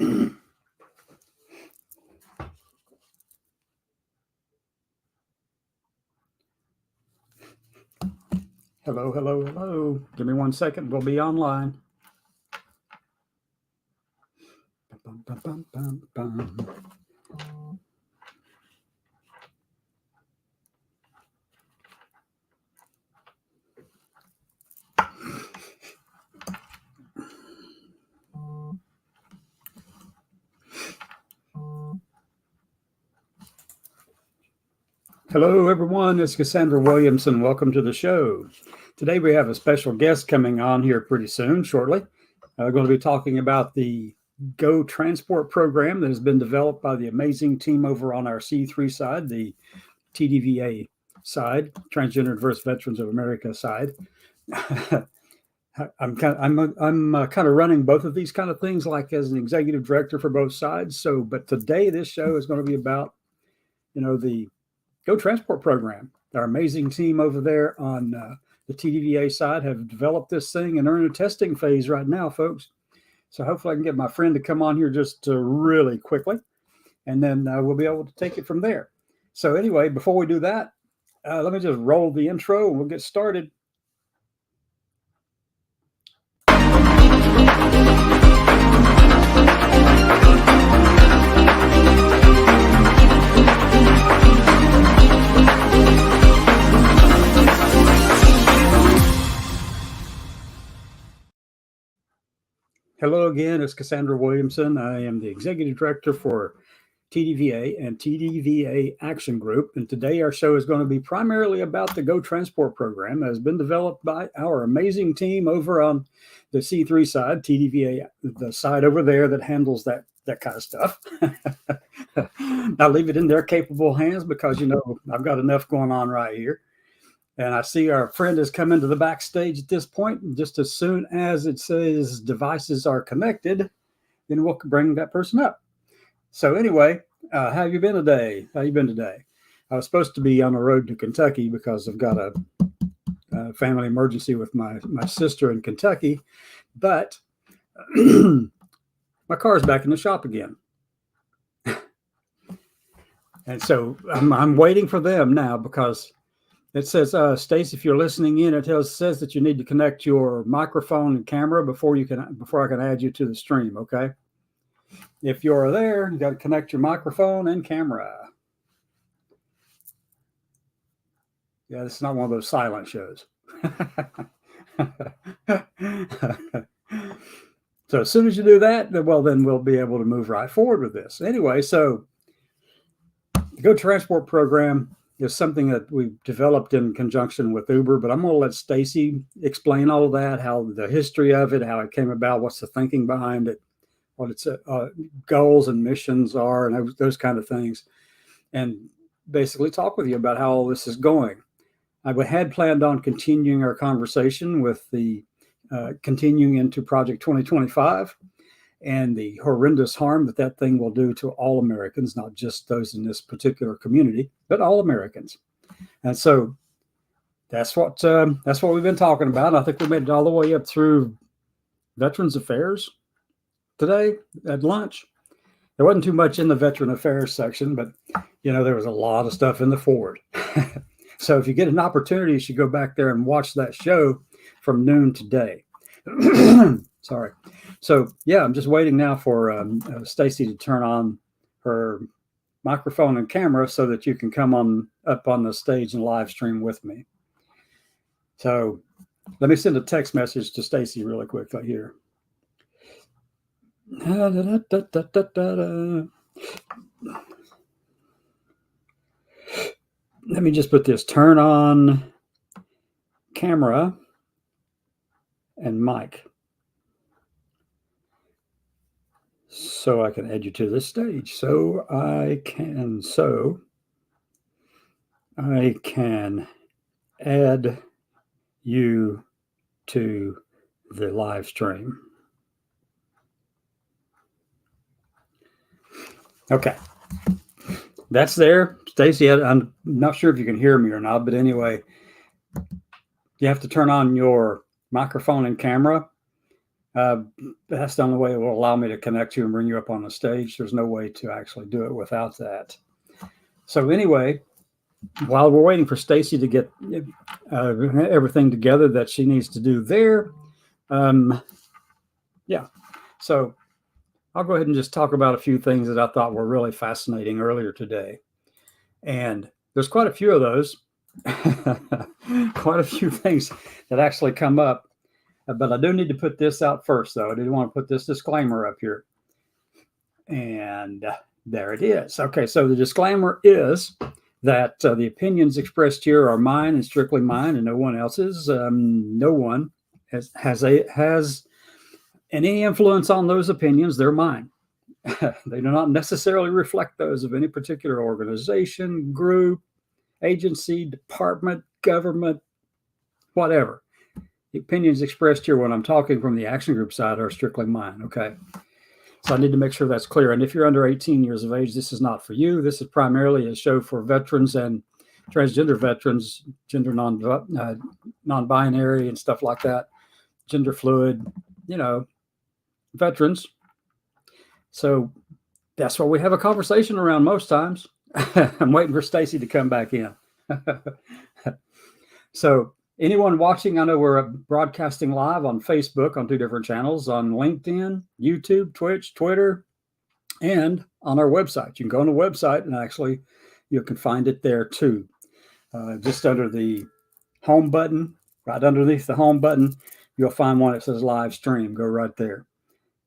Hello, hello, hello. Give me 1 second. We'll be online. Bum, bum, bum, bum, bum. Hello, everyone. It's Cassandra Williamson. Welcome to the show. Today we have a special guest coming on here pretty soon, shortly. We're going to be talking about the GoTransPort program that has been developed by the amazing team over on our C3 side, the TDVA side, Transgender Diverse Veterans of America side. I'm kind of running both of these kind of things, like as an executive director for both sides. So, but today this show is going to be about, the GoTransport program. Our amazing team over there on the TDVA side have developed this thing and are in a testing phase right now, folks. So hopefully I can get my friend to come on here just really quickly, and then we'll be able to take it from there. So anyway, before we do that, let me just roll the intro and we'll get started. Hello again, it's Cassandra Williamson. I am the Executive Director for TDVA and TDVA Action Group. And today our show is going to be primarily about the GoTransport program that has been developed by our amazing team over on the C3 side, TDVA, the side over there that handles that kind of stuff. I'll leave it in their capable hands because, I've got enough going on right here. And I see our friend has come into the backstage at this point. And just as soon as it says devices are connected, then we'll bring that person up. So anyway, how have you been today? How you been today? I was supposed to be on the road to Kentucky because I've got a family emergency with my sister in Kentucky, but my car's back in the shop again. And so I'm waiting for them now because it says, Stacy, if you're listening in, it says that you need to connect your microphone and camera before I can add you to the stream. Okay. If you're there, you got to connect your microphone and camera. Yeah, this is not one of those silent shows. So as soon as you do that, then we'll be able to move right forward with this. Anyway, so the GoTransport program is something that we've developed in conjunction with Uber, but I'm going to let Stacy explain all of that, how the history of it, how it came about, what's the thinking behind it, what its goals and missions are, and those kind of things, and basically talk with you about how all this is going. I had planned on continuing our conversation with the continuing into Project 2025 and the horrendous harm that thing will do to all Americans, not just those in this particular community, but all Americans. And so that's what we've been talking about. I think we made it all the way up through Veterans Affairs today at lunch. There wasn't too much in the Veteran Affairs section, but there was a lot of stuff in the forward. So if you get an opportunity, you should go back there and watch that show from noon today. Sorry. So yeah, I'm just waiting now for Stacy to turn on her microphone and camera so that you can come up on the stage and live stream with me. So let me send a text message to Stacy really quickly here. Let me just put this: turn on camera and mic, so I can add you to this stage. So I can add you to the live stream. Okay. That's there. Stacy, I'm not sure if you can hear me or not, but anyway, you have to turn on your microphone and camera That's the only way it will allow me to connect you and bring you up on the stage. There's no way to actually do it without that. So anyway, while we're waiting for Stacy to get everything together that she needs to do there, yeah. So I'll go ahead and just talk about a few things that I thought were really fascinating earlier today. And there's quite a few of those, quite a few things that actually come up. But I do need to put this out first, though. I do want to put this disclaimer up here. And there it is. Okay, so the disclaimer is that the opinions expressed here are mine and strictly mine and no one else's. No one has any influence on those opinions. They're mine. They do not necessarily reflect those of any particular organization, group, agency, department, government, whatever. The opinions expressed here when I'm talking from the action group side are strictly mine, okay? So I need to make sure that's clear. And if you're under 18 years of age, this is not for you. This is primarily a show for veterans and transgender veterans, gender non-binary and stuff like that, gender fluid, veterans. So that's what we have a conversation around most times. I'm waiting for Stacy to come back in. So anyone watching, I know we're broadcasting live on Facebook on 2 different channels, on LinkedIn, YouTube, Twitch, Twitter, and on our website. You can go on the website and actually you can find it there too. Just under the home button, right underneath the home button, you'll find one that says live stream. Go right there.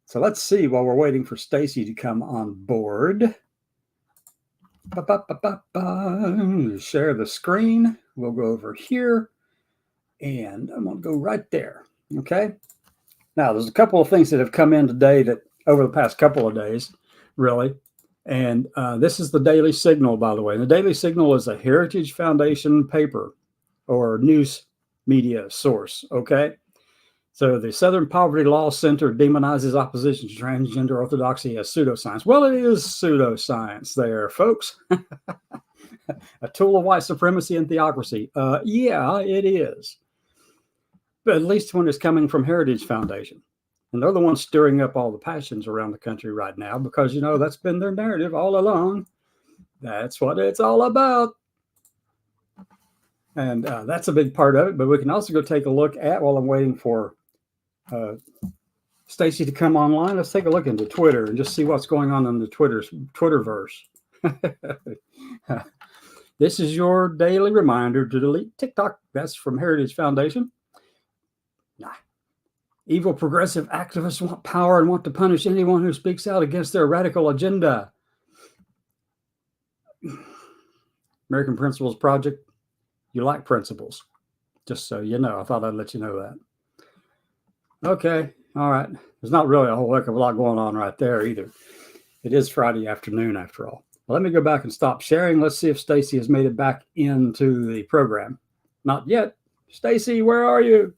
So let's see while we're waiting for Stacy to come on board. Share the screen. We'll go over here and I'm going to go right there. Okay. Now there's a couple of things that have come in today that over the past couple of days, really. And this is the Daily Signal, by the way. The Daily Signal is a Heritage Foundation paper or news media source. Okay. So the Southern Poverty Law Center demonizes opposition to transgender orthodoxy as pseudoscience. Well, it is pseudoscience there, folks. A tool of white supremacy and theocracy. Yeah, it is. But at least when it's coming from Heritage Foundation. And they're the ones stirring up all the passions around the country right now because, that's been their narrative all along. That's what it's all about. And that's a big part of it. But we can also go take a look at, while I'm waiting for Stacy to come online, let's take a look into Twitter and just see what's going on in the Twitterverse. This is your daily reminder to delete TikTok. That's from Heritage Foundation. Evil progressive activists want power and want to punish anyone who speaks out against their radical agenda. American Principles Project. You like principles. Just so you know. I thought I'd let you know that. Okay. All right. There's not really a whole heck of a lot going on right there either. It is Friday afternoon after all. Well, let me go back and stop sharing. Let's see if Stacy has made it back into the program. Not yet. Stacy, where are you?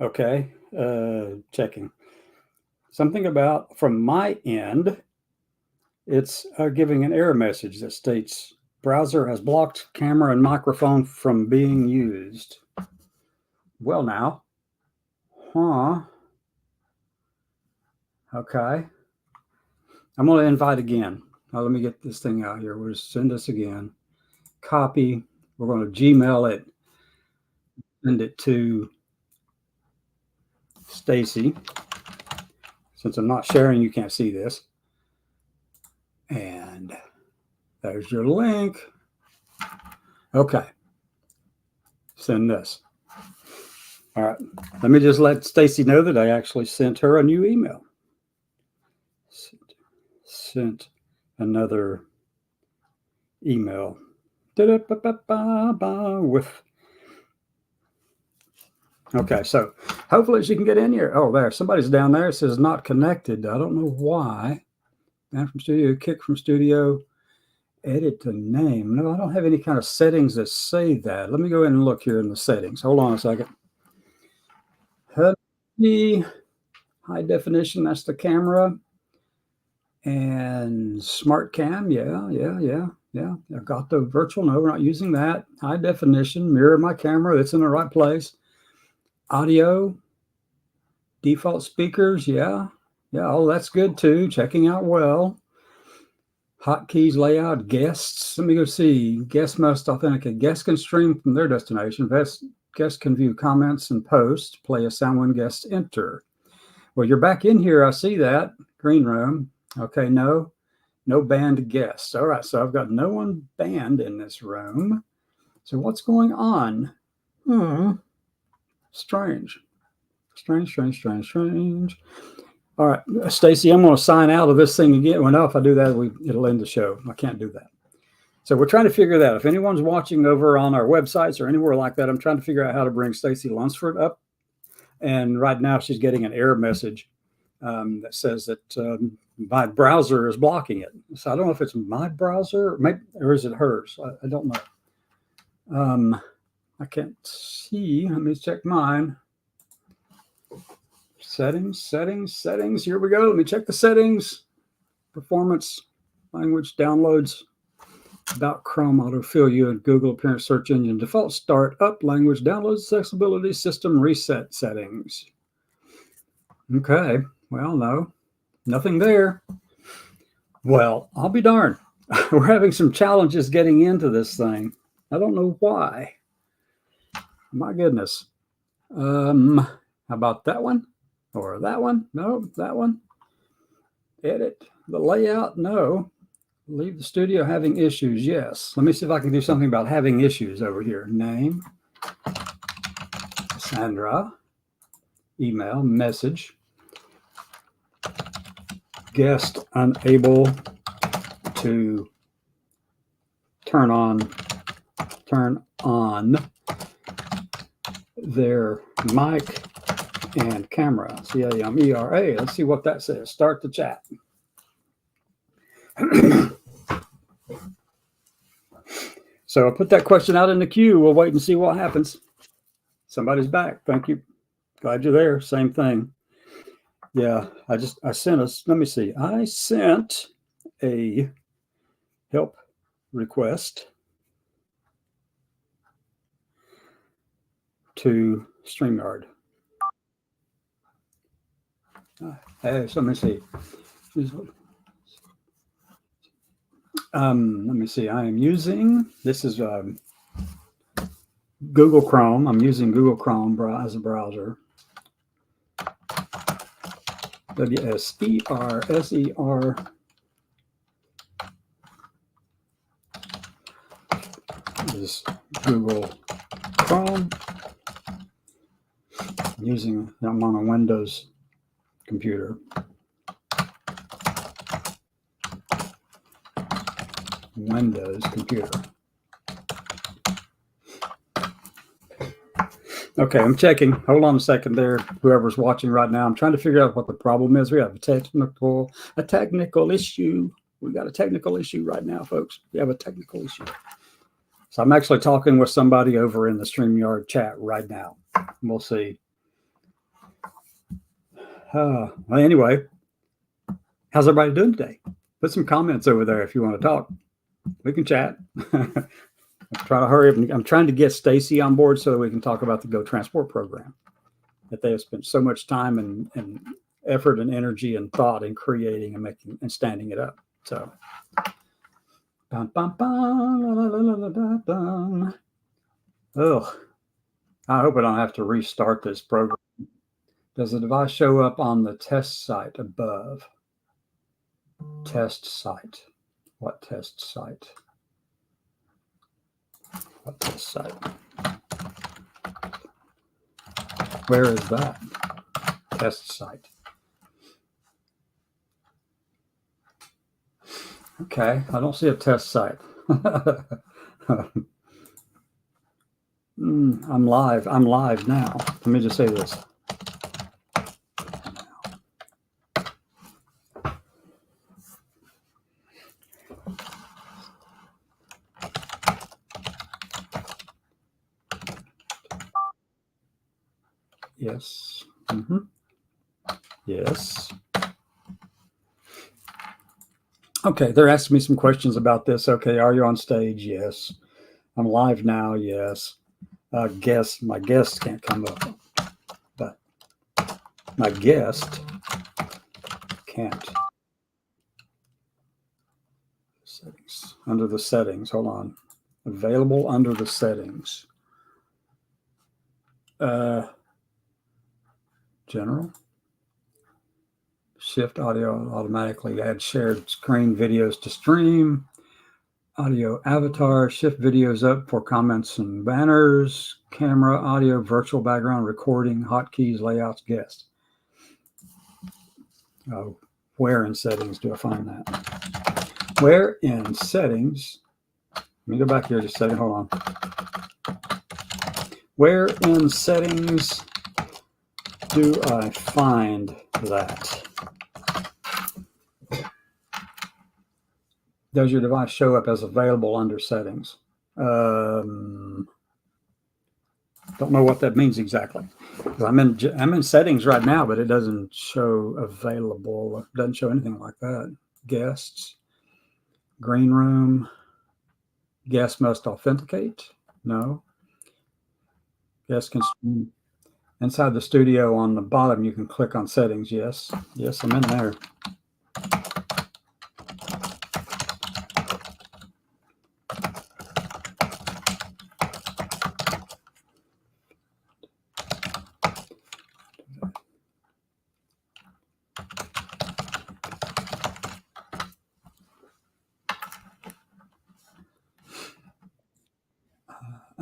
Okay. Checking. Something about from my end. It's giving an error message that states browser has blocked camera and microphone from being used. Well, now. Okay. I'm going to invite again. Now, let me get this thing out here. We'll just send this again. Copy. We're going to Gmail it. Send it to Stacy. Since I'm not sharing, you can't see this. And there's your link. Okay. Send this. All right. Let me just let Stacy know that I actually sent her a new email. Sent another email. With. Okay, so hopefully she can get in here. Oh, there. Somebody's down there. It says not connected. I don't know why. Man from studio, kick from studio, edit the name. No, I don't have any kind of settings that say that. Let me go in and look here in the settings. Hold on a second. High definition, that's the camera. And smart cam, yeah. I've got the virtual. No, we're not using that. High definition, mirror my camera. That's in the right place. Audio, default speakers, yeah. Oh, that's good too. Checking out well. Hotkeys, layout, guests. Let me go see. Guests must authenticate. Guests can stream from their destination. Guests can view comments and posts. Play a sound when guests enter. Well, you're back in here. I see that. Green room. Okay, no banned guests. All right, so I've got no one banned in this room. So what's going on? Strange. All right, Stacy, I'm going to sign out of this thing again. Well, no, if I do that, it'll end the show. I can't do that. So we're trying to figure that out. If anyone's watching over on our websites or anywhere like that, I'm trying to figure out how to bring Stacy Lunsford up. And right now she's getting an error message that says that my browser is blocking it. So I don't know if it's my browser or is it hers? I don't know. I can't see. Let me check mine. Settings. Here we go. Let me check the settings. Performance, language, downloads, about Chrome, autofill you, and Google Appearance Search Engine, default start, up, language, downloads, accessibility, system reset settings. Okay. Well, no, nothing there. Well, I'll be darned. We're having some challenges getting into this thing. I don't know why. My goodness. How about that one? Or that one? No, that one. Edit the layout. No. Leave the studio having issues. Yes. Let me see if I can do something about having issues over here. Name. Cassandra. Email. Message. Guest unable to turn on their mic and camera. CAMERA. Let's see what that says. Start the chat. So I put that question out in the queue. We'll wait and see what happens. Somebody's back. Thank you. Glad you're there. Same thing. Yeah, I sent us. Let me see. I sent a help request to StreamYard. Hey, so let me see. Let me see. I am using, this is Google Chrome. I'm using Google Chrome as a browser. WSER. Is Google Chrome. I'm on a Windows computer. Okay, I'm checking. Hold on a second there, whoever's watching right now. I'm trying to figure out what the problem is. We have a technical issue. We got a technical issue right now, folks. We have a technical issue. So I'm actually talking with somebody over in the StreamYard chat right now. We'll see. Well, anyway, how's everybody doing today? Put some comments over there if you want to talk. We can chat. I'm trying to hurry up. I'm trying to get Stacy on board so that we can talk about the GoTransPort program that they have spent so much time and effort and energy and thought in creating and making and standing it up. So, oh, I hope I don't have to restart this program. Does the device show up on the test site above? Test site. What test site? What test site? Where is that? Test site. Okay, I don't see a test site. I'm live. I'm live now. Let me just say this. Yes. Yes. Okay, they're asking me some questions about this. Okay, are you on stage? Yes. I'm live now. Yes. My guest can't come up, but my guest can't. Settings. Under the settings. Hold on. Available under the settings. General. Shift audio automatically. Add shared screen videos to stream. Audio avatar. Shift videos up for comments and banners. Camera, audio, virtual background, recording, hotkeys, layouts, guest. Oh, where in settings do I find that? Where in settings? Let me go back here just a second. Hold on. Where in settings do I find that? Does your device show up as available under settings? Don't know what that means exactly. I'm in settings right now, but it doesn't show available. It doesn't show anything like that. Guests, green room. Guest must authenticate. No. Guest can stream inside the studio. On the bottom, you can click on settings. Yes. Yes, I'm in there.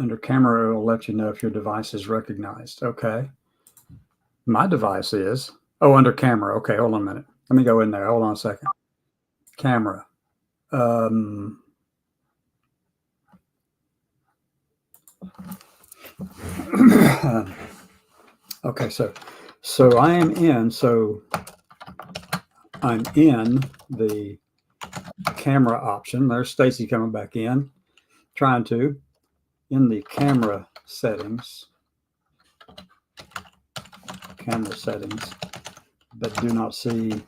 Under camera, it will let you know if your device is recognized. Okay. My device is. Oh, under camera. Okay, hold on a minute. Let me go in there. Hold on a second. Camera. Okay, so I am in. So I'm in the camera option. There's Stacy coming back in, trying to in the camera settings, but do not see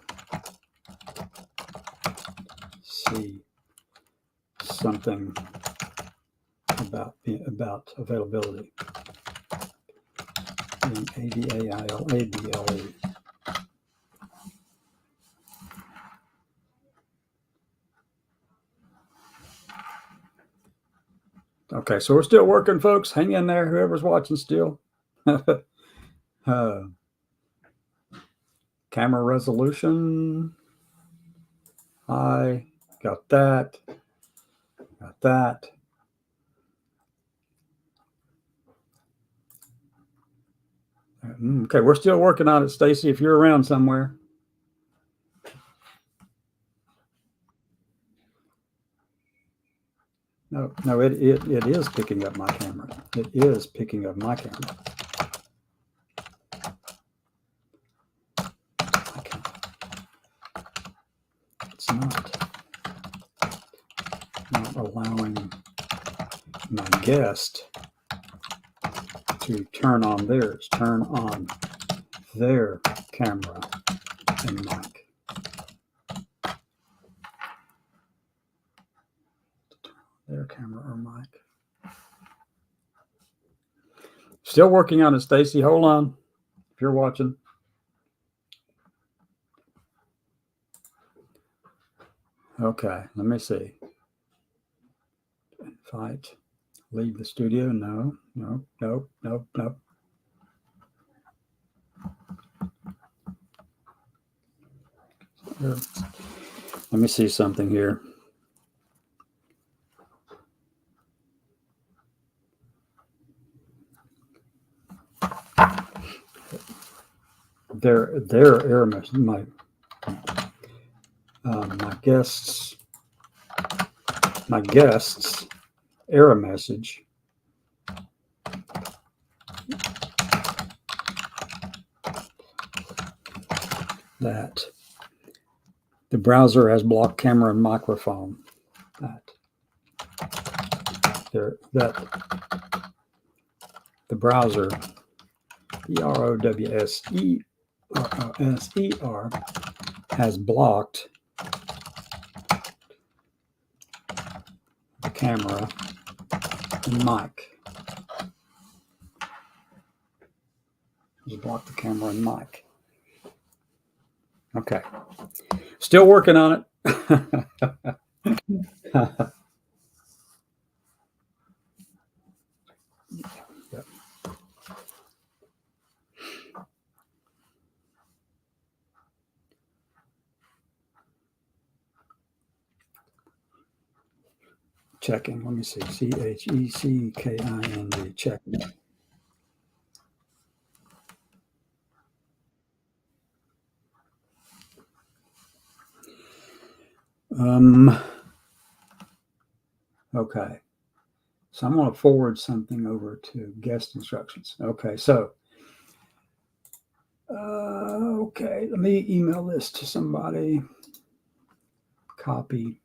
something about availability. ADAILABLE. Okay, so we're still working, folks. Hang in there, whoever's watching still. Camera resolution. I got that. Got that. Okay, we're still working on it, Stacy, if you're around somewhere. No, it is picking up my camera. It is picking up my camera. Okay. It's not allowing my guest to turn on theirs, turn on their camera and mic. Their camera or mic. Still working on it, Stacy. Hold on. If you're watching. Okay, let me see. Invite. Leave the studio. No. Let me see something here. Their error message. My guests error message that the browser has blocked camera and microphone. That the browser, BROWSER, has blocked camera and mic. Just block the camera and mic. Okay. Still working on it. Yep. Checking. Let me see. CHECKING. Checking. Okay. So I'm going to forward something over to guest instructions. Okay. So, okay. Let me email this to somebody. Copy.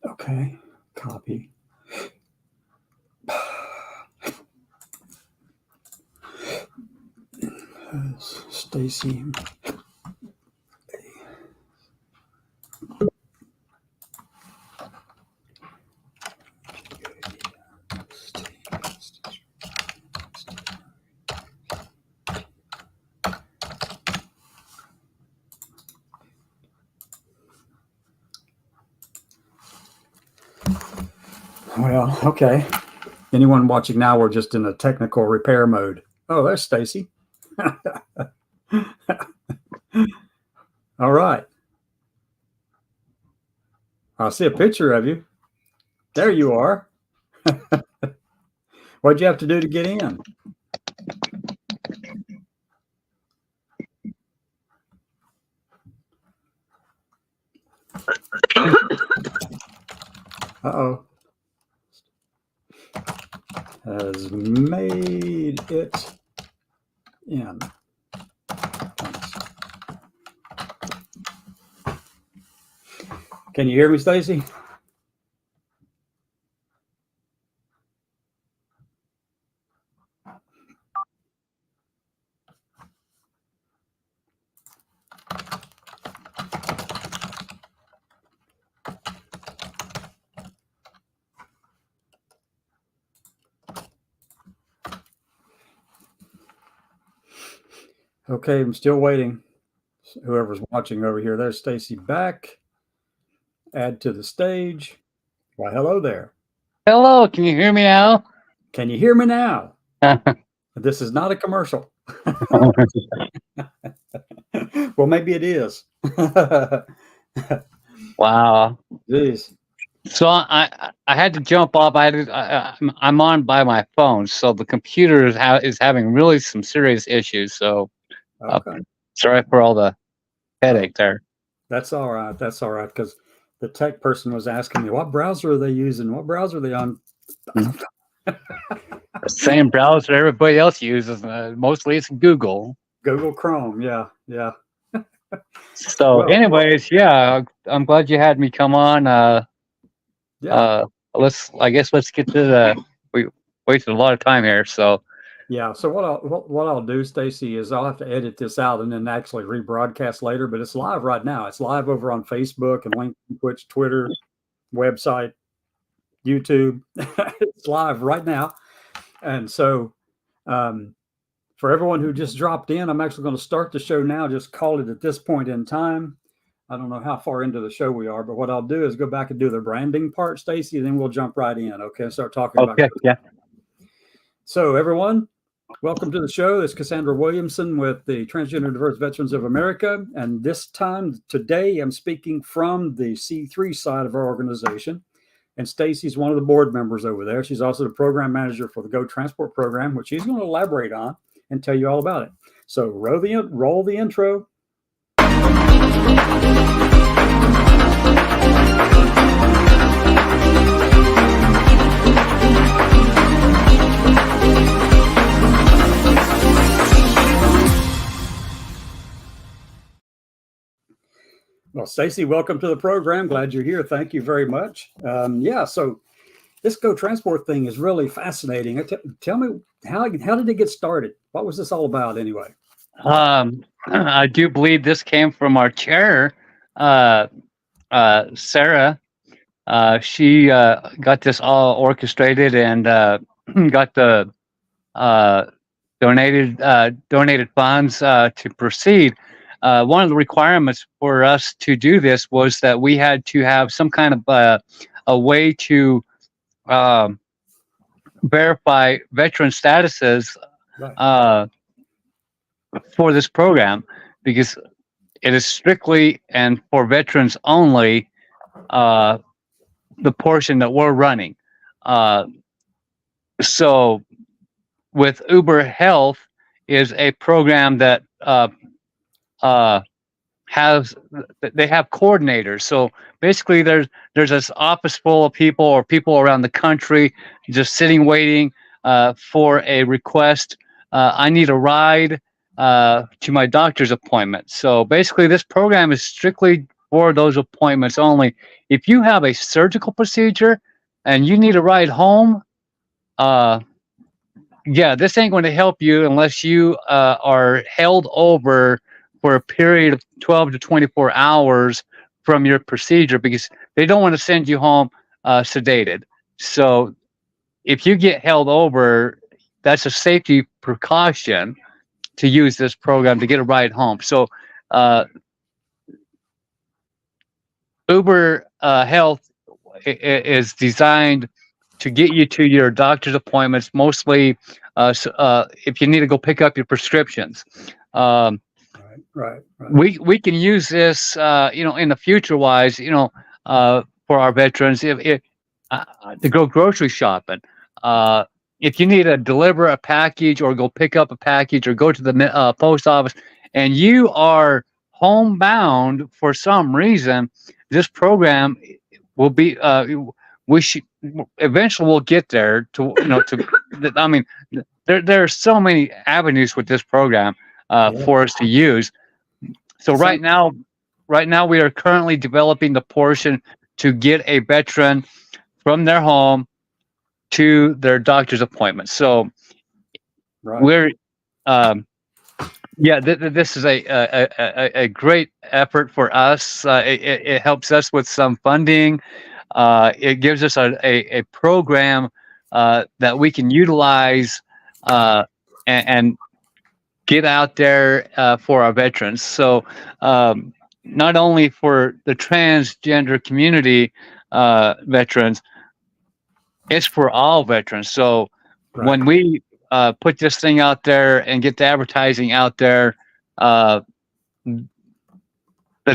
Okay, copy. Stacy. Well, okay. Anyone watching now, we're just in a technical repair mode. Oh, there's Stacy. All right. I see a picture of you. There you are. What'd you have to do to get in? Uh-oh. Has made it in. Thanks. Can you hear me, Stacy? Okay, I'm still waiting. Whoever's watching over here, there's Stacy back. Add to the stage. Why, hello there. Hello, can you hear me now? Can you hear me now? This is not a commercial. Well, maybe it is. Wow. Jeez. So I had to jump off. I'm on by my phone, so the computer is having really some serious issues. So Okay. Sorry for all the headache there. That's all right. That's all right, because the tech person was asking me, what browser are they using? What browser are they on? Same browser everybody else uses. Mostly it's Google. Google Chrome. Yeah. Yeah. So anyways, yeah, I'm glad you had me come on. Let's get to we wasted a lot of time here. So yeah. So what I'll do, Stacy, is I'll have to edit this out and then actually rebroadcast later, but it's live right now. It's live over on Facebook and LinkedIn, Twitch, Twitter, website, YouTube. It's live right now. And so for everyone who just dropped in, I'm actually going to start the show now. Just call it at this point in time. I don't know how far into the show we are, but what I'll do is go back and do the branding part, Stacy, and then we'll jump right in. Okay, start talking about. Okay, yeah. So everyone, welcome to the show. It's Cassandra Williamson with the Transgender Diverse Veterans of America. And this time, today, I'm speaking from the C3 side of our organization. And Stacy's one of the board members over there. She's also the program manager for the GoTransPort program, which she's going to elaborate on and tell you all about it. So roll the intro. Stacy, welcome to the program. Glad you're here. Thank you very much. So this GoTransPort thing is really fascinating. Tell me, how did it get started? What was this all about anyway? I do believe this came from our chair, Sarah. She got this all orchestrated and got the donated funds to proceed. One of the requirements for us to do this was that we had to have some kind of a way to verify veteran statuses for this program, because it is strictly and for veterans only, the portion that we're running. So with Uber Health is a program that they have coordinators. So basically there's this office full of people or people around the country just sitting waiting for a request. I need a ride to my doctor's appointment. So basically this program is strictly for those appointments only. If you have a surgical procedure and you need a ride home, this ain't going to help you unless you are held over for a period of 12 to 24 hours from your procedure, because they don't want to send you home sedated. So if you get held over, that's a safety precaution to use this program to get a ride home. So Uber Health is designed to get you to your doctor's appointments, mostly if you need to go pick up your prescriptions. Right. We can use this, in the future wise, for our veterans, if to go grocery shopping. If you need to deliver a package or go pick up a package or go to the post office and you are homebound for some reason, this program will be, eventually we'll get there there are so many avenues with this program for us to use. So right now we are currently developing the portion to get a veteran from their home to their doctor's appointment. So we're this is a great effort for us. It helps us with some funding. It gives us a program that we can utilize and get out there for our veterans. So not only for the transgender community veterans, it's for all veterans. So when we put this thing out there and get the advertising out there, the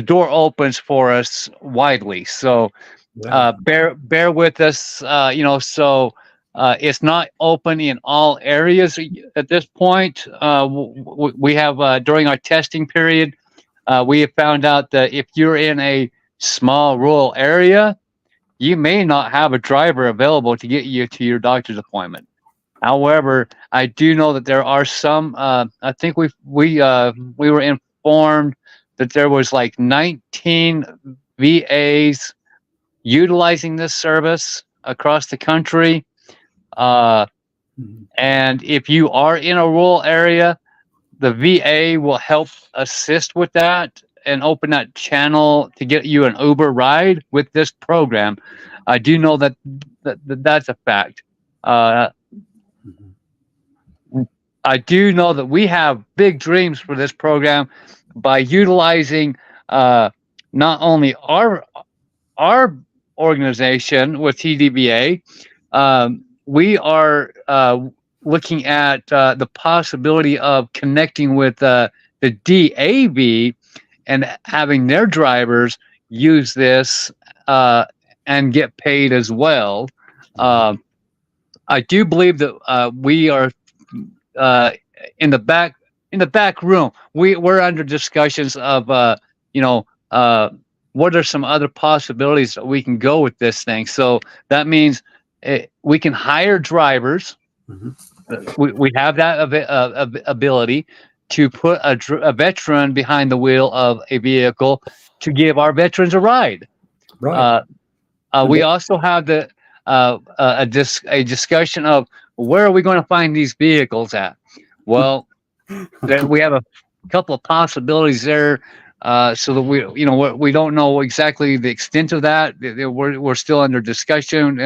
door opens for us widely. So bear with us, so it's not open in all areas at this point. We have, during our testing period, we have found out that if you're in a small rural area, you may not have a driver available to get you to your doctor's appointment. However, I do know that there are some. I think we were informed that there was like 19 VAs utilizing this service across the country. And if you are in a rural area, the VA will help assist with that and open that channel to get you an Uber ride with this program. I do know that's a fact. I do know that we have big dreams for this program by utilizing not only our organization with TDVA, we are looking at the possibility of connecting with the DAV and having their drivers use this and get paid as well. I do believe that we are in the back room. We're under discussions of what are some other possibilities that we can go with this thing. So that means we can hire drivers. We have that ability to put a veteran behind the wheel of a vehicle to give our veterans a ride. Right. We also have a discussion of where are we going to find these vehicles at. Well, we have a couple of possibilities there, so that we don't know exactly the extent of that. We're still under discussion.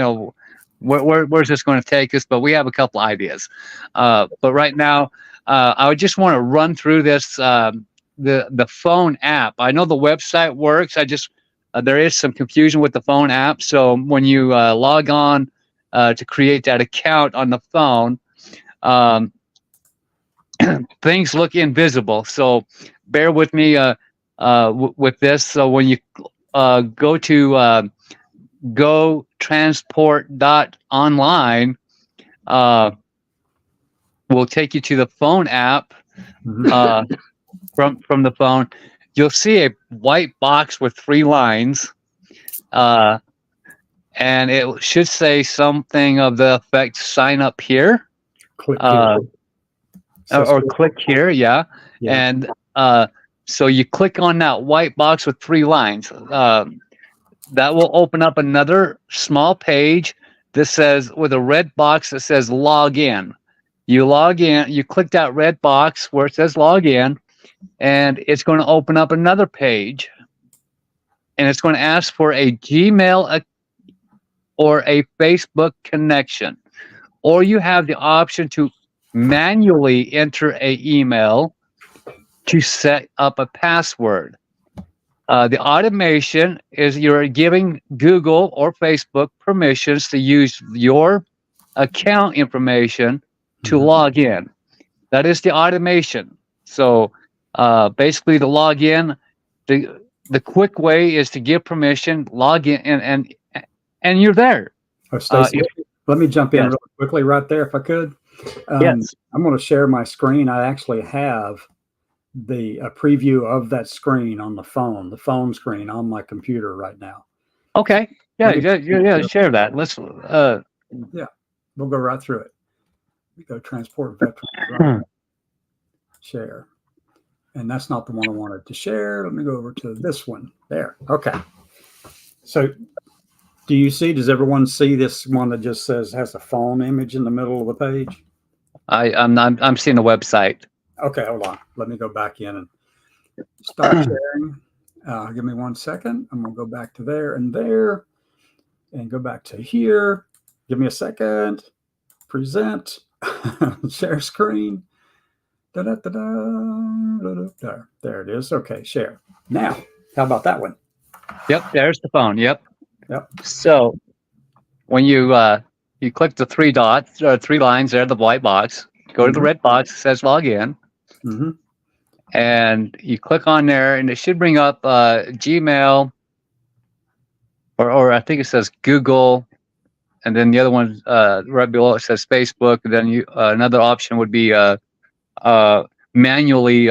Where's this going to take us? But we have a couple ideas. But right now, I would just want to run through this the phone app. I know the website works. There is some confusion with the phone app. So when you log on to create that account on the phone, things look invisible. So bear with me with this. So when you go to GoTransport.online, we'll take you to the phone app. From the phone, you'll see a white box with 3 lines, and it should say something of the effect "sign up here," Click here. or click here. Yeah. And so you click on that white box with 3 lines. That will open up another small page that says, with a red box that says "log in." You log in. You click that red box where it says "log in." And it's going to open up another page, and it's going to ask for a Gmail or a Facebook connection, or you have the option to manually enter an email to set up a password. The automation is you're giving Google or Facebook permissions to use your account information to log in. That is the automation. So basically, to log in, the quick way is to give permission, log in, and you're there. Oh, Stacy, let me jump in really quickly right there, if I could. Yes. I'm going to share my screen. I actually have a preview of that screen on the phone screen on my computer right now. Okay. Yeah. Share that. Let's. We'll go right through it. We go transport veterans. Share. And that's not the one I wanted to share. Let me go over to this one. There. Okay. So does everyone see this one that just has a phone image in the middle of the page? I'm seeing the website. Okay, hold on. Let me go back in and start sharing. Give me 1 second. I'm going to go back to there and go back to here. Give me a second. Present. Share screen. There it is. Okay, share. Now, how about that one? Yep, there's the phone. Yep. So when you click the 3 dots or 3 lines there, the white box, go to the red box that says log in, and you click on there, and it should bring up Gmail, or I think it says Google, and then the other one right below it says Facebook, and then another option would be manually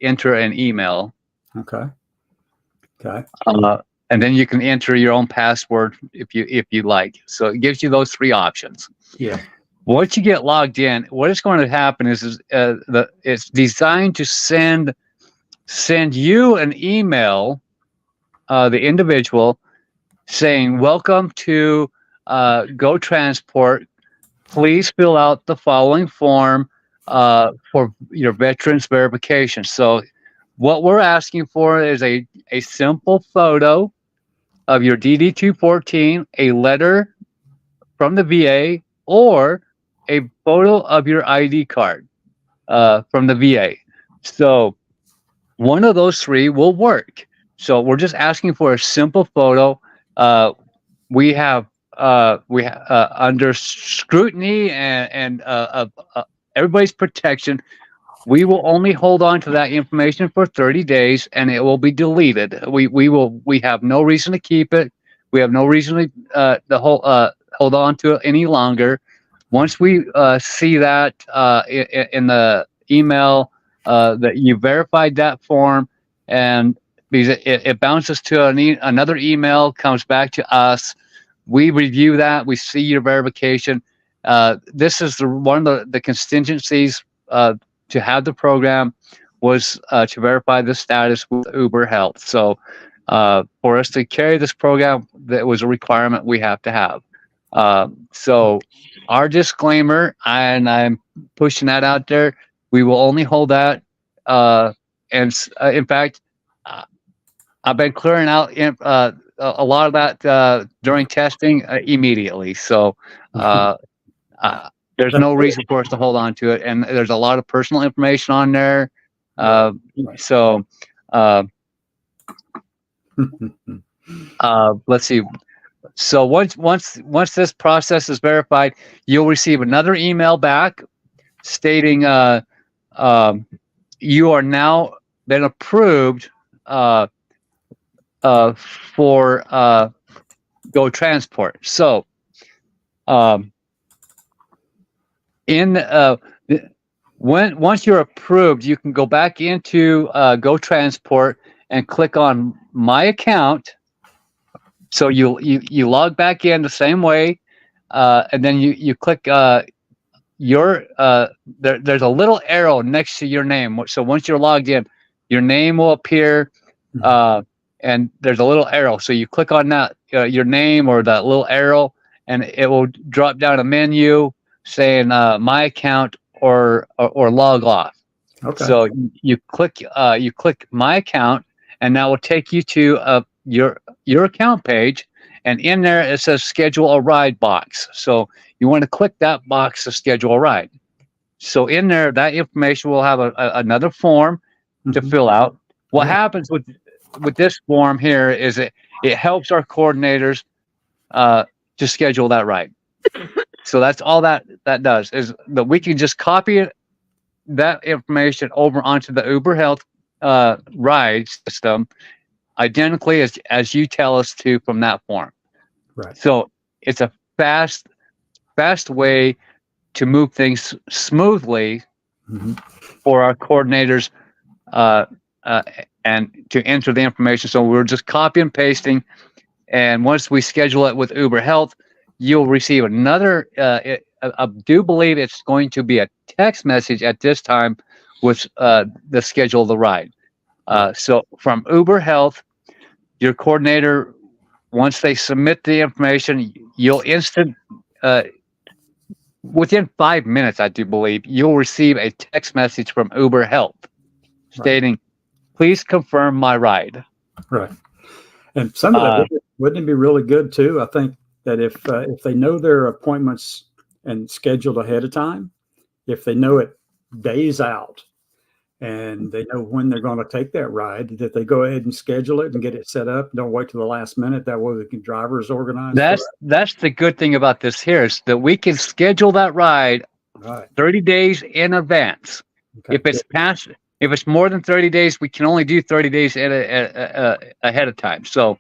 enter an email. Okay. And then you can enter your own password if you like. So it gives you those 3 options. Yeah. Once you get logged in, what is going to happen is it's designed to send you an email, the individual, saying, "Welcome to GoTransport. Please fill out the following form for your veterans verification." So what we're asking for is a simple photo of your DD-214, a letter from the VA, or a photo of your ID card from the VA. So one of those 3 will work. So we're just asking for a simple photo. We have under scrutiny and everybody's protection, we will only hold on to that information for 30 days, and it will be deleted. We have no reason to keep it. We have no reason to hold on to it any longer. Once we see that in the email that you verified that form, and because it bounces to another email, comes back to us, we review that, we see your verification. This is one of the contingencies to have the program was to verify the status with Uber Health. So for us to carry this program, that was a requirement we have to have. So our disclaimer, and I'm pushing that out there, we will only hold that. In fact, I've been clearing out a lot of that during testing immediately. So there's no reason for us to hold on to it. And there's a lot of personal information on there. So let's see. So once this process is verified, you'll receive another email back stating you are now been approved for GoTransport. So once you're approved, you can go back into GoTransport and click on My Account. So you log back in the same way, and then you click there's a little arrow next to your name. So once you're logged in, your name will appear, and there's a little arrow. So you click on that your name or that little arrow, and it will drop down a menu saying My Account or log off. Okay. So you click My Account, and that will take you to your account page, and in there it says schedule a ride box. So you want to click that box to schedule a ride. So in there, that information will have another form to fill out. What happens with this form here is it helps our coordinators to schedule that ride. So that's all that does, is that we can just copy that information over onto the Uber Health ride system identically as you tell us to from that form. Right. So it's a fast way to move things smoothly for our coordinators and to enter the information. So we're just copy and pasting, and once we schedule it with Uber Health, you'll receive another. I do believe it's going to be a text message at this time with the schedule of the ride. So from Uber Health, your coordinator, once they submit the information, you'll within 5 minutes, I do believe, you'll receive a text message from Uber Health stating, please confirm my ride. Right. And some of that, wouldn't it be really good too? I think that if they know their appointments and scheduled ahead of time, if they know it days out, and they know when they're going to take that ride, that they go ahead and schedule it and get it set up. Don't wait till the last minute. That way the drivers organize. That's the good thing about this here, is that we can schedule that ride 30 days in advance. Okay. If it's more than 30 days, we can only do 30 days ahead of time. So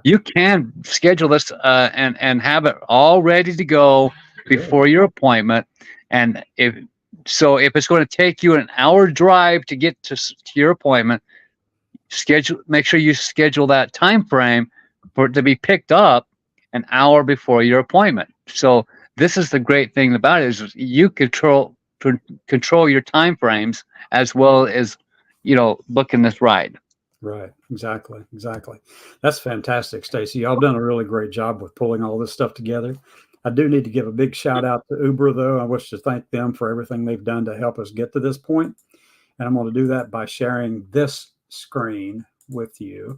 you can schedule this and have it all ready to go before your appointment. And if it's going to take you an hour drive to get to your appointment, make sure you schedule that time frame for it to be picked up an hour before your appointment. So this is the great thing about it, is you control your time frames as well as, booking this ride. Right. Exactly. That's fantastic, Stacy. Y'all done a really great job with pulling all this stuff together. I do need to give a big shout out to Uber, though. I wish to thank them for everything they've done to help us get to this point. And I'm going to do that by sharing this screen with you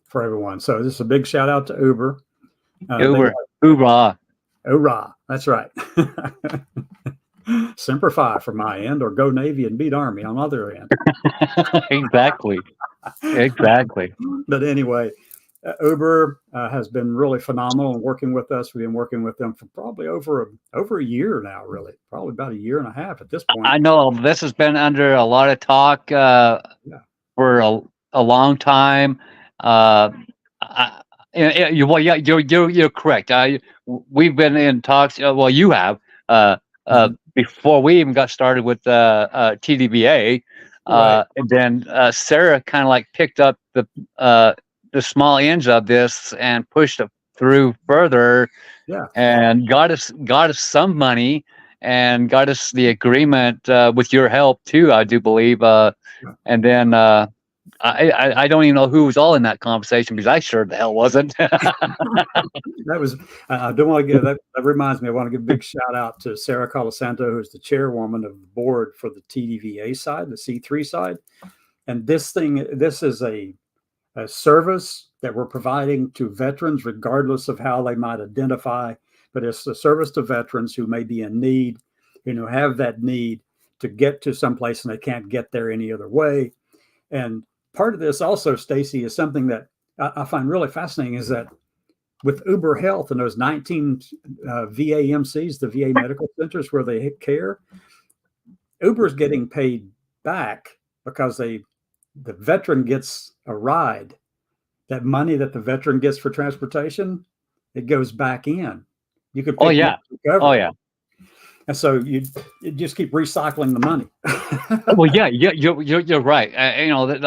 for everyone. So this is a big shout out to Uber. Hoorah. Hoorah. That's right. Semper Fi from my end, or Go Navy and Beat Army on the other end. Exactly. But anyway, Uber has been really phenomenal in working with us. We've been working with them for probably over a year now, really. Probably about a year and a half at this point. I know this has been under a lot of talk for a long time. You're correct. We've been in talks. Well, you have before we even got started with TDVA, and then Sarah kind of like picked up the small ends of this and pushed it through further, and got us some money, and got us the agreement with your help too, I do believe. And then I don't even know who was all in that conversation because I sure the hell wasn't. That was, I don't want to give that. That reminds me, I want to give a big shout out to Sarah Colasanto, who's the chairwoman of the board for the TDVA side, the C3 side. And this is a service that we're providing to veterans, regardless of how they might identify. But it's a service to veterans who may be in need, have that need to get to someplace and they can't get there any other way. And part of this also, Stacy, is something that I find really fascinating is that with Uber Health and those 19 VAMCs, the VA medical centers where they care, Uber's getting paid back because the veteran gets a ride. That money that the veteran gets for transportation, it goes back in. You could pick and so you just keep recycling the money. Well, yeah, you're right.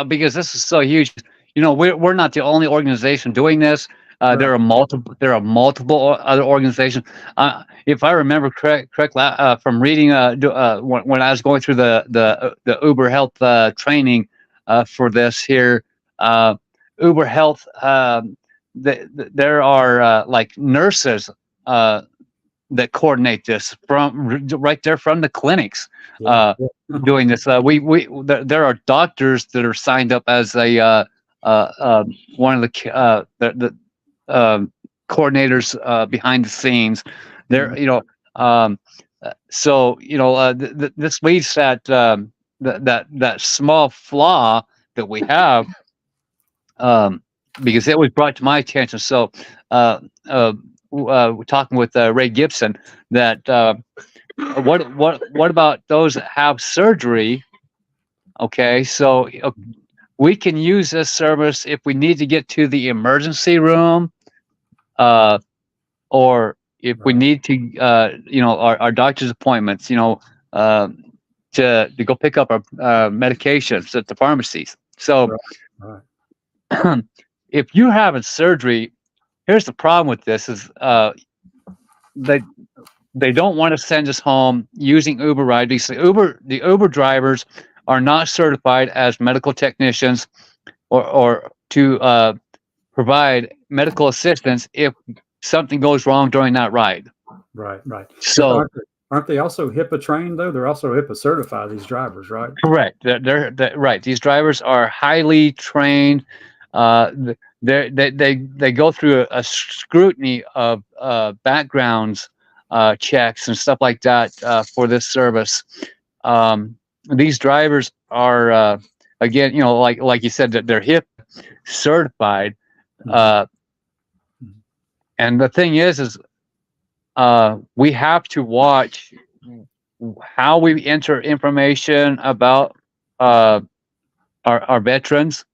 Because this is so huge. We're not the only organization doing this. Right. There are multiple other organizations. If I remember correctly, from reading when I was going through the Uber Health training for this here, Uber Health, there are like nurses that coordinate this from right there from the clinics doing this. There are doctors that are signed up as a one of the coordinators behind the scenes. There, this leads that small flaw that we have, because it was brought to my attention. So, talking with Ray Gibson, that what about those that have surgery? Okay, so we can use this service if we need to get to the emergency room, or if we need to, our doctor's appointments, to go pick up our medications at the pharmacies. So, if you're having surgery, here's the problem with this: is they don't want to send us home using Uber ride. The Uber drivers are not certified as medical technicians or to provide medical assistance if something goes wrong during that ride. Right. So aren't they also HIPAA trained though? They're also HIPAA certified, these drivers, right? Correct. They're right. These drivers are highly trained. They go through a scrutiny of backgrounds checks and stuff like that for this service. These drivers are again, like you said, that they're HIPAA certified. And the thing is we have to watch how we enter information about our veterans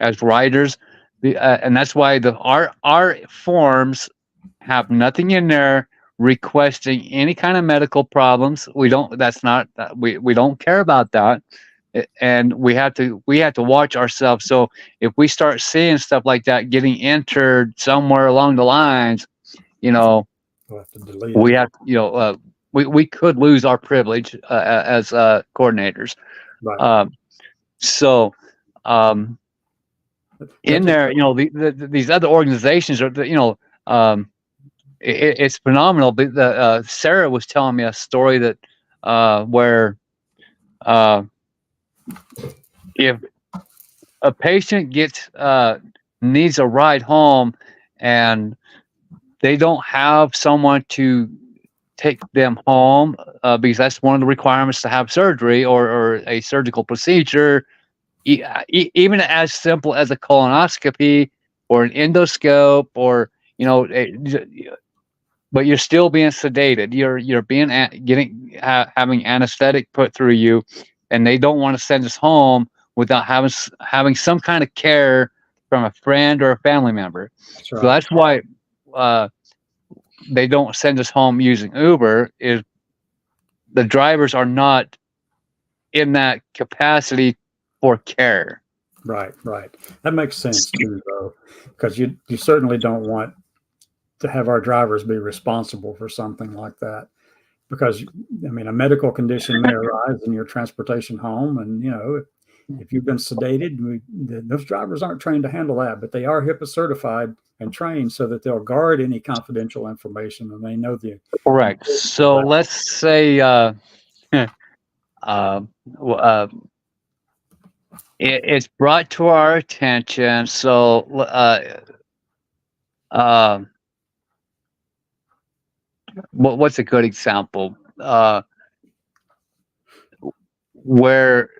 as riders, and that's why our forms have nothing in there requesting any kind of medical problems. We don't. That's not. We don't care about that, and we have to watch ourselves. So if we start seeing stuff like that getting entered somewhere along the lines, we'll have to delete we have we could lose our privilege as coordinators. Right. In there, these other organizations are, it's phenomenal. But Sarah was telling me a story that where if a patient needs a ride home and they don't have someone to take them home because that's one of the requirements to have surgery or a surgical procedure, even as simple as a colonoscopy or an endoscope, or but you're still being sedated. You're being having anesthetic put through you, and they don't want to send us home without having some kind of care from a friend or a family member. That's right. So that's why they don't send us home using Uber. Is the drivers are not in that capacity for care. Right. That makes sense too, though, because you certainly don't want to have our drivers be responsible for something like that. because I mean, a medical condition may arise in your transportation home, and if you've been sedated, those drivers aren't trained to handle that, but they are HIPAA certified and trained so that they'll guard any confidential information, and they know the Correct. So let's say it's brought to our attention. So what's a good example? Where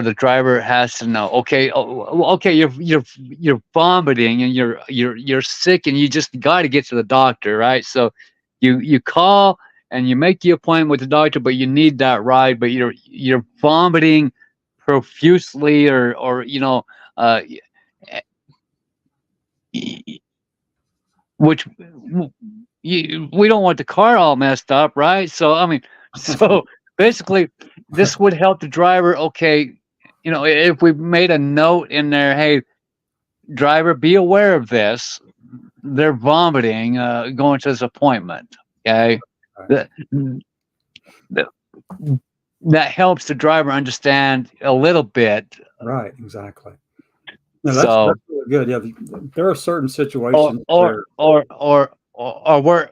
the driver has to know, okay, you're vomiting and you're sick and you just got to get to the doctor, right? So you call and you make the appointment with the doctor, but you need that ride, but you're vomiting profusely, or which we don't want the car all messed up, right? So I mean, so basically this would help the driver. Okay, if we made a note in there, hey, driver, be aware of this, they're vomiting going to this appointment. Okay, that helps the driver understand a little bit. Right, exactly. No, that's really good. Yeah, there are certain situations or where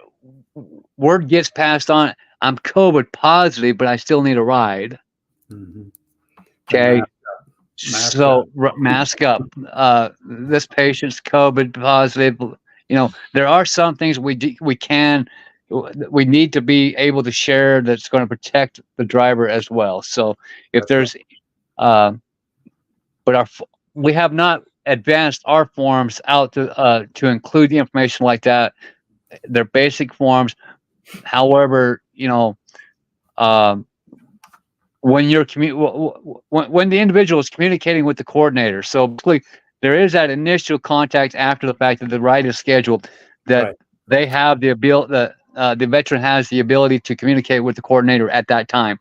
word gets passed on, I'm COVID positive, but I still need a ride. Mm-hmm. Okay, mask up. This patient's COVID positive. There are some things we need to be able to share that's going to protect the driver as well. So if there's, but we have not advanced our forms out to include the information like that. They're basic forms. However, when you're when the individual is communicating with the coordinator, so basically there is that initial contact after the fact that the ride is scheduled, that they have the ability, the veteran has the ability to communicate with the coordinator at that time.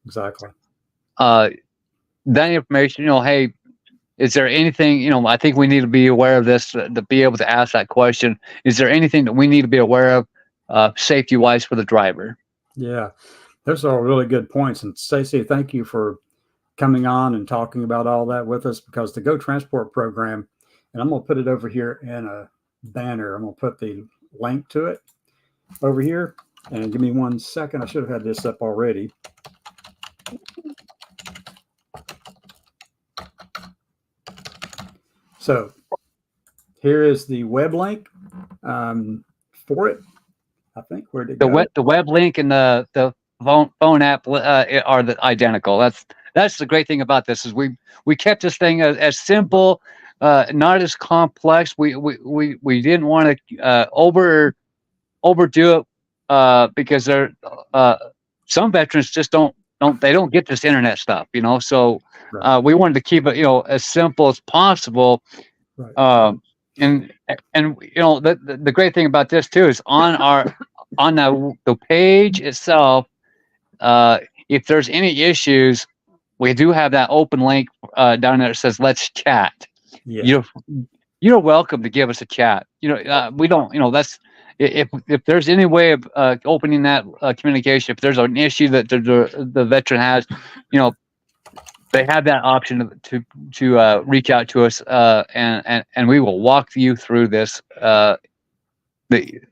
Exactly. That information, hey, is there anything, I think we need to be aware of this, to be able to ask that question. Is there anything that we need to be aware of safety-wise for the driver? Yeah, those are all really good points. And Stacy, thank you for coming on and talking about all that with us, because the GoTransport program, and I'm going to put it over here in a banner. I'm going to put the link to it over here. And give me 1 second. I should have had this up already. So here is the web link for it. I think where did the web link and the phone app are identical. That's the great thing about this, is we kept this thing as simple, not as complex. We didn't want to overdo it, because some veterans just don't get this internet stuff, so we wanted to keep it as simple as possible. Right. And the great thing about this too is on the page itself, if there's any issues, we do have that open link down there that says let's chat. Yeah. You're welcome to give us a chat. We don't, that's, if there's any way of opening that communication, if there's an issue that the veteran has, they have that option to reach out to us, and we will walk you through this,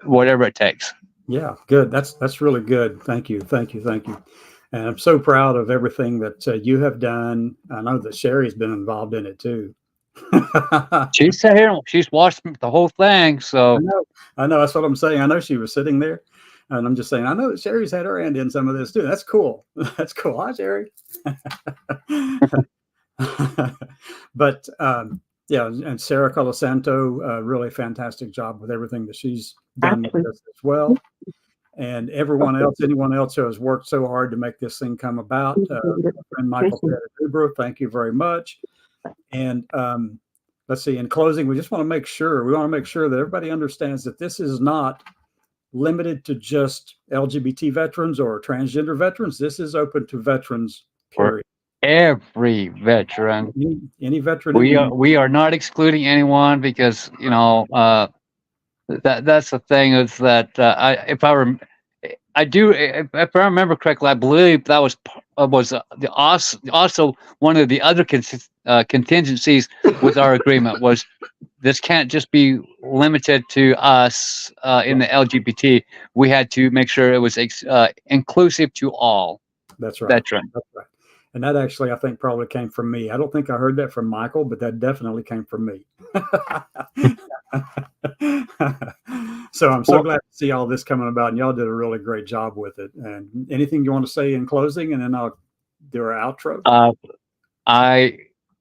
whatever it takes. Yeah, good. That's really good. Thank you. And I'm so proud of everything that you have done. I know that Sherry's been involved in it too. She's sat here. She's watched the whole thing. So I know. That's what I'm saying. I know she was sitting there, and I'm just saying, I know that Sherry's had her hand in some of this too. That's cool. That's cool. Hi, Sherry. But yeah, and Sarah Colasanto, really fantastic job with everything that she's done with us as well. And anyone else who has worked so hard to make this thing come about. Friend Michael Pettit, thank you very much. And let's see, in closing, we want to make sure that everybody understands that this is not limited to just LGBT veterans or transgender veterans. This is open to veterans, period. Every veteran. Any veteran. We are not excluding anyone, because that's the thing, is that I do, if I remember correctly, I believe that was also one of the other contingencies with our agreement was this can't just be limited to us in the LGBT. We had to make sure it was inclusive to all That's right. veterans. That's right. And that actually, I think, probably came from me. I don't think I heard that from Michael, but that definitely came from me. So I'm so glad to see all this coming about, and y'all did a really great job with it. And anything you want to say in closing, and then I'll do our outro.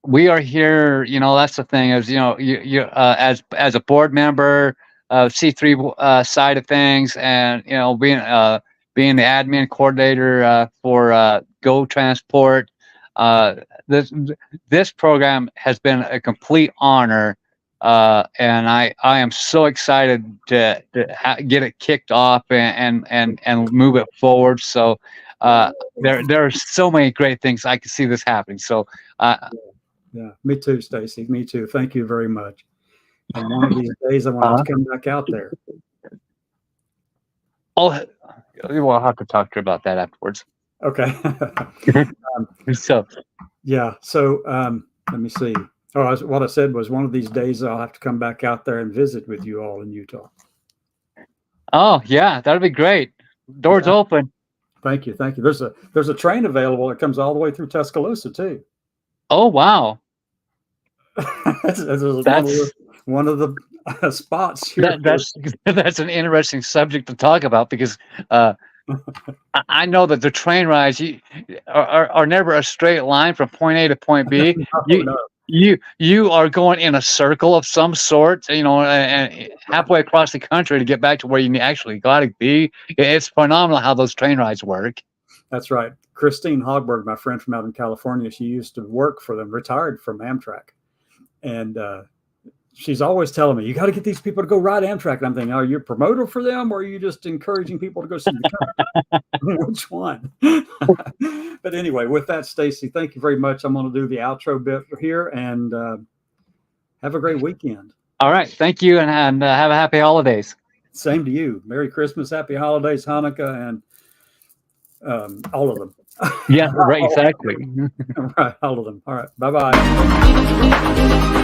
We are here. You know, that's the thing is, you know, you as a board member, C3 side of things, and you know, being the admin coordinator for GoTransPort. This program has been a complete honor, and I am so excited to get it kicked off and move it forward. So there are so many great things I can see this happening. So yeah, me too, Stacy. Me too. Thank you very much. And one of these days, I want to come back out there. We'll have to talk to her about that afterwards. Okay. So yeah. So let me see. Oh, what I said was one of these days I'll have to come back out there and visit with you all in Utah. Oh yeah, that'd be great. Doors open. Thank you. Thank you. There's a train available that comes all the way through Tuscaloosa too. Oh wow. That's one of the spots here. That's an interesting subject to talk about because I know that the train rides are never a straight line from point A to point B. You are going in a circle of some sort, you know, and halfway across the country to get back to where you actually got to be. It's phenomenal how those train rides work. That's right. Christine Hogberg, my friend from out in California, she used to work for them, retired from Amtrak. And she's always telling me, you got to get these people to go ride Amtrak. And I'm thinking, are you a promoter for them, or are you just encouraging people to go see the company? Which one? But anyway, with that, Stacy, thank you very much. I'm going to do the outro bit here, and have a great weekend. All right. Thank you, and have a happy holidays. Same to you. Merry Christmas, happy holidays, Hanukkah, and all of them. Yeah, right. Exactly. Right. All of them. All right. Bye-bye.